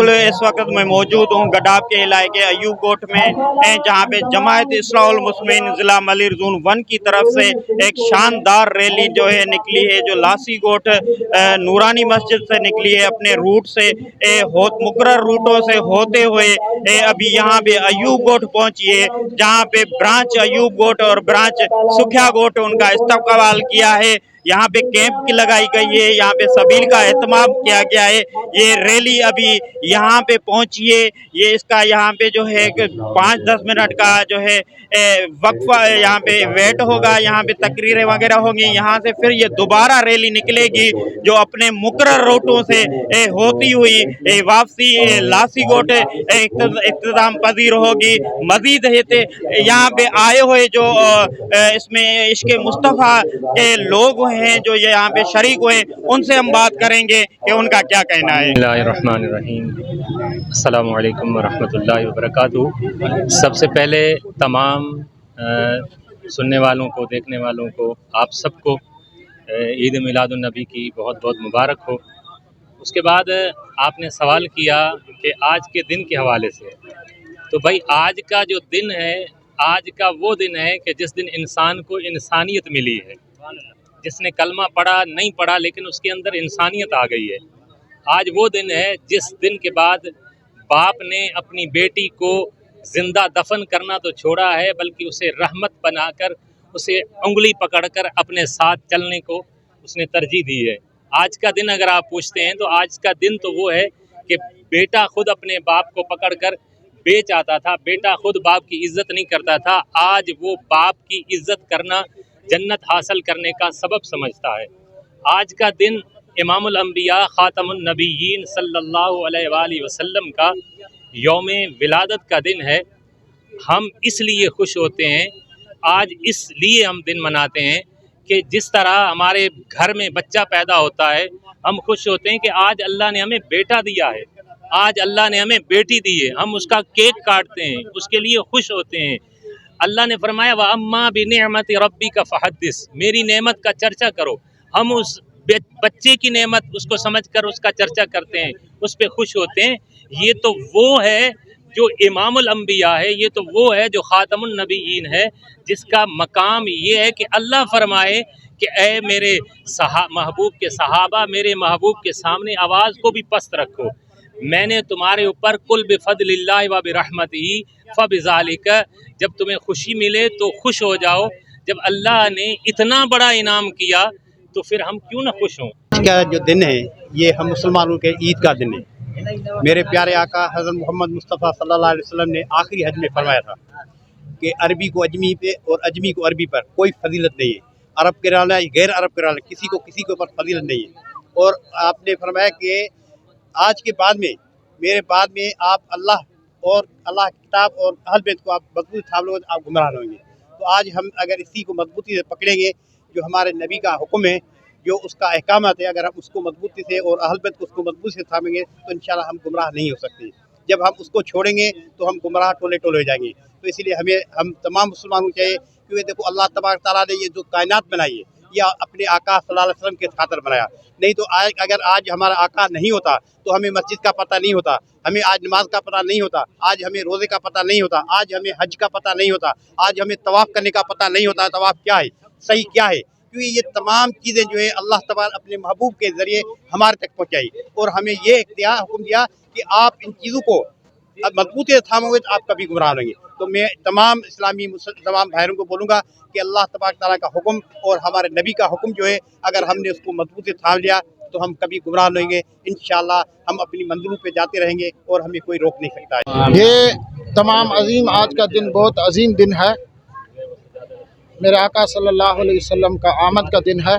इस वक्त मैं मौजूद हूँ गडाब के इलाके अयूब कोट में, जहाँ पे जमायत इस्लाहुल मुस्लिमीन ज़िला मलिर ज़ोन 1 की तरफ से एक शानदार रैली जो है निकली है, जो लासी कोट नूरानी मस्जिद से निकली है अपने रूट से, मुकर्रर रूटों से होते हुए अभी यहाँ पे अयूब कोट पहुँची है, जहाँ पे ब्रांच अयूब कोट और ब्रांच सुखिया कोट उनका इस्तकबाल किया है। यहाँ पे कैंप की लगाई गई है, यहाँ पे सबील का एहतमाम किया गया है। ये रैली अभी यहाँ पे पहुंची है, ये इसका यहाँ पे जो है 5-10 मिनट का जो है वक्फा यहाँ पे वेट होगा, यहाँ पे तकरीरें वगैरह होंगी, यहाँ से फिर ये दोबारा रैली निकलेगी जो अपने मुकर्रर रूटों से होती हुई वापसी लासी कोट इख्तिताम पजीर होगी। मजीद यहाँ पे आए हुए जो इसमें इश्क़ मुस्तफ़ा के लोग हैं जो ये यहाँ पे शरीक हुए, उनसे हम बात करेंगे कि उनका क्या कहना है। बिस्मिल्लाहिर्रहमानिर्रहीम, अस्सलामु अलैकुम वरहमतुल्लाहि वबरकातुहू। सबसे पहले तमाम सुनने वालों को, देखने वालों को, आप सबको ईद मिलादुन नबी की बहुत बहुत मुबारक हो। उसके बाद आपने सवाल किया कि आज के दिन के हवाले से, तो भाई आज का जो दिन है, आज का वो दिन है कि जिस दिन इंसान को इंसानियत मिली है। जिसने कलमा पढ़ा नहीं पढ़ा लेकिन उसके अंदर इंसानियत आ गई है। आज वो दिन है जिस दिन के बाद बाप ने अपनी बेटी को जिंदा दफन करना तो छोड़ा है, बल्कि उसे रहमत बनाकर, उसे उंगली पकड़कर अपने साथ चलने को उसने तरजीह दी है। आज का दिन अगर आप पूछते हैं तो आज का दिन तो वो है कि बेटा खुद अपने बाप को पकड़कर बेच आता था, बेटा खुद बाप की इज्जत नहीं करता था। आज वो बाप की इज्जत करना जन्नत हासिल करने का सबब समझता है। आज का दिन इमामुल अंबिया खातमुन नबीयीन सल्लल्लाहु अलैहि वसल्लम का यौम विलादत का दिन है। हम इसलिए खुश होते हैं, आज इसलिए हम दिन मनाते हैं कि जिस तरह हमारे घर में बच्चा पैदा होता है, हम खुश होते हैं कि आज अल्लाह ने हमें बेटा दिया है, आज अल्लाह ने हमें बेटी दी है। हम उसका केक काटते हैं, उसके लिए खुश होते हैं। अल्लाह ने फरमाया व अम्मा बिनिअमति रब्बिका फहद्दिस, मेरी नेमत का चर्चा करो। हम उस बच्चे की नेमत उसको समझकर उसका चर्चा करते हैं, उस पर खुश होते हैं। ये तो वो है जो इमामुल अंबिया है, ये तो वो है जो खातमुन नबीयीन है, जिसका मकाम ये है कि अल्लाह फरमाए कि ए मेरे महबूब के सहाबा, मेरे महबूब के सामने आवाज़ को भी पस्त रखो। मैंने तुम्हारे ऊपर कुल बिफदलिल्लाहि व बिरहमतिही फबिज़ालिका, जब तुम्हें खुशी मिले तो खुश हो जाओ। जब अल्लाह ने इतना बड़ा इनाम किया तो फिर हम क्यों ना खुश हों। इसका जो दिन है ये हम मुसलमानों के ईद का दिन है। मेरे प्यारे आका हज़रत मोहम्मद मुस्तफ़ा सल्लल्लाहु अलैहि वसल्लम ने आखिरी हज में फरमाया था कि अरबी को अजमी पे और अजमी को अरबी पर कोई फजीलत नहीं है। अरब के रहने गैर अरब के रहने किसी को पर फजीलत नहीं है। और आपने फरमाया कि आज के बाद में, मेरे बाद में आप अल्लाह और अल्लाह की किताब और अहल बैत को आप मजबूती थाम लोगे, आप गुमराह होंगे। तो आज हम अगर इसी को मजबूती से पकड़ेंगे, जो हमारे नबी का हुक्म है, जो उसका अहकामात है, अगर हम उसको मजबूती से और अहल बैत को उसको मजबूती से थामेंगे तो इंशाल्लाह हम गुमराह नहीं हो सकते। जब हम उसको छोड़ेंगे तो हम गुमराह टोले हो जाएंगे। तो इसीलिए हम तमाम मुसलमानों को चाहिए, क्योंकि देखो अल्लाह तबारक तआला ने ये जो कायनात बनाई है, या अपने आका सल्लल्लाहु अलैहि वसल्लम के खातिर बनाया। नहीं तो अगर आज हमारा आका नहीं होता तो हमें मस्जिद का पता नहीं होता, हमें आज नमाज का पता नहीं होता, आज हमें रोज़े का पता नहीं होता, आज हमें हज का पता नहीं होता, आज हमें तवाफ़ करने का पता नहीं होता, तवाफ़ क्या है, सही क्या है। क्योंकि ये तमाम चीज़ें जो है अल्लाह तबारक अपने महबूब के ज़रिए हमारे तक पहुँचाई, और हमें ये इख्तियार हुक्म दिया कि आप इन चीज़ों को मजबूती से थामोगे तो आप कभी गुमराह होंगे। तो मैं तमाम इस्लामी तमाम भाइयों को बोलूँगा कि अल्लाह तबारक तआला का हुक्म और हमारे नबी का हुक्म जो है, अगर हमने उसको मजबूती से थाम लिया तो हम कभी गुमराह नहीं होंगे। इंशाअल्लाह हम अपनी मंजिलों पे जाते रहेंगे और हमें कोई रोक नहीं सकता है। ये तमाम अजीम आज का दिन बहुत अजीम दिन है। मेरे आका सल्लल्लाहु अलैहि वसल्लम का आमद का दिन है,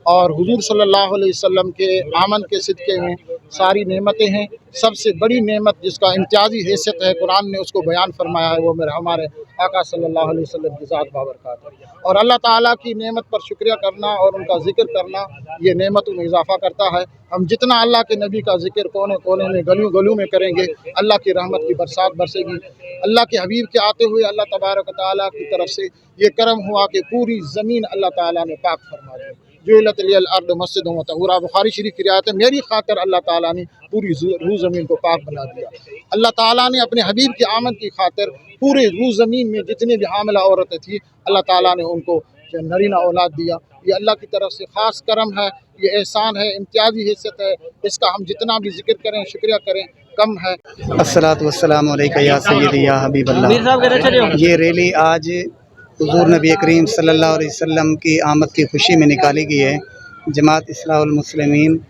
और हुजूर सल्लल्लाहु अलैहि वसल्लम के आमद के सिदक़े में सारी नेमतें हैं। सबसे बड़ी नेमत जिसका इम्तियाजी हैसियत है, कुरान ने उसको बयान फरमाया है, वो हमारे आका सल्लल्लाहु अलैहि वसल्लम की ज़ात बाबरकत है। और अल्लाह ताला की नेमत पर शुक्रिया करना और उनका ज़िक्र करना, ये नेमतों में इजाफ़ा करता है। हम जितना अल्लाह के नबी का ज़िक्र कोने कोने में, गलियों गलियों में करेंगे, अल्लाह की रहमत की बरसात बरसेगी। अल्लाह के हबीब के आते हुए अल्लाह तबारक व तआला की तरफ से ये करम हुआ कि पूरी ज़मीन अल्लाह ताला ने पाक फरमा दी। जुइलत लियल अर्द मस्जिदन व तहूरा, बुखारी शरीफ की रिवायत है। मेरी खातिर अल्लाह ताला ने पूरी रूह ज़मीन को पाक बना दिया। अल्लाह ताला ने अपने हबीब की आमद की खातिर पूरे रूह ज़मीन में जितनी भी हामिला औरतें थी, अल्लाह ताला ने उनको नरीना औलाद दिया। ये अल्लाह की तरफ से ख़ास करम है, ये एहसान है, इम्तियाज़ी हैसियत है। इसका हम जितना भी जिक्र करें, शुक्रिया करें, कम है। अस्सलातु वस्सलामु अलैका या सय्यदी या हबीबल्लाह। ये रैली आज हुज़ूर नबी करीम सल्लल्लाहु अलैहि वसल्लम की आमद की खुशी में निकाली गई है। जमात इस्लाहुल मुस्लिमीन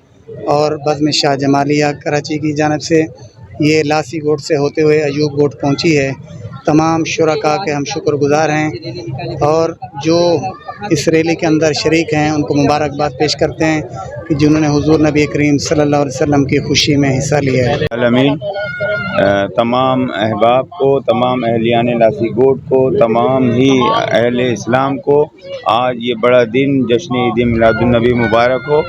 और बज़्म शाह जमालिया कराची की जानिब से ये लासी गोट से होते हुए अयूब गोट पहुंची है। तमाम शुरका के हम शुक्रगुज़ार हैं और जो इस रैली के अंदर शरीक हैं उनको मुबारकबाद पेश करते हैं कि जिन्होंने हुज़ूर नबी करीम सल्लल्लाहु अलैहि वसल्लम की खुशी में हिस्सा लिया है। आलमीन तमाम अहबाब को, तमाम अहलियान लासी गोट को, तमाम ही अहले इस्लाम को आज ये बड़ा दिन जश्न ईद मिलादुन्नबी मुबारक हो।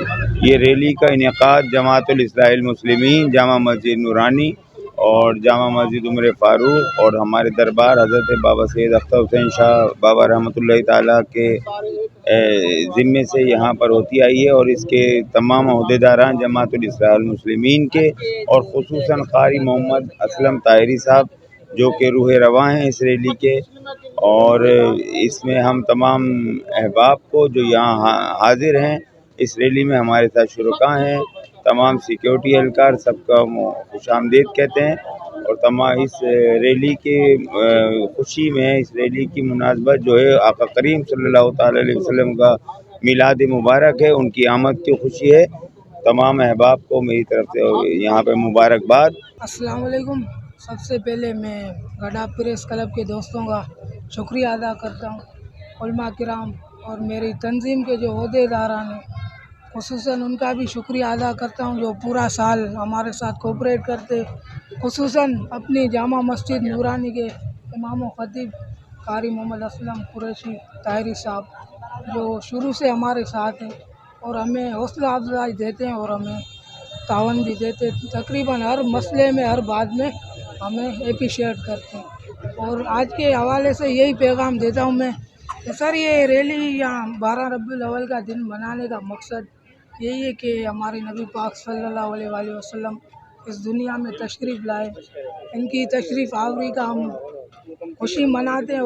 ये रैली का इनेकाद जमातुल इस्लाहुल मुस्लिमीन, जामा मस्जिद नूरानी और जामा मस्जिद उमर फ़ारूक और हमारे दरबार हज़रत बाबा सैयद अख्तर हुसैन शाह बाबा रहमतुल्लाहि ताला के ज़िम्मे से यहाँ पर होती आई है। और इसके तमाम अहदेदारान जमातुल इस्लाहुल मुस्लिमीन के और ख़ुसूसन क़ारी मोहम्मद असलम ताहिरी साहब जो कि रूह रवां हैं इस रैली के, और इसमें हम तमाम अहबाब को जो यहाँ हाजिर हैं इस रैली में हमारे साथ शुरका हैं, तमाम सिक्योरिटी एहलकार सबका खुशामदीद कहते हैं। और तमाम इस रैली के खुशी में, इस रैली की मुनासबत जो है आका करीम सल्लल्लाहु ताला अलैहि वसल्लम का मिलाद मुबारक है, उनकी आमद की खुशी है। तमाम अहबाब को मेरी तरफ से यहाँ पे मुबारकबाद। अस्सलाम वालेकुम। सबसे पहले मैं गडा प्रेस क्लब के दोस्तों का शुक्रिया अदा करता हूँ, उलमा किराम और मेरी तंजीम के जो अहदेदारान हैं खुसूसन उनका भी शुक्रिया अदा करता हूँ जो पूरा साल हमारे साथ कोऑपरेट करते। खुसूसन अपनी जामा मस्जिद नूरानी के इमाम व ख़तीब कारी मोहम्मद असलम कुरैशी ताहिरी साहब जो शुरू से हमारे साथ हैं और हमें हौसला अफजाई देते हैं और हमें तावन भी देते, तकरीबन हर मसले में, हर बात में हमें एप्रिशिएट करते हैं। और आज के हवाले से यही पैगाम देता हूँ मैं कि सर ये रैली या 12 रबीउल अव्वल का दिन मनाने का मकसद यही है कि हमारे नबी पाक सल्लल्लाहु अलैहि वसल्लम इस दुनिया में तशरीफ़ लाए, इनकी तशरीफ़ आवरी का हम खुशी मनाते हैं।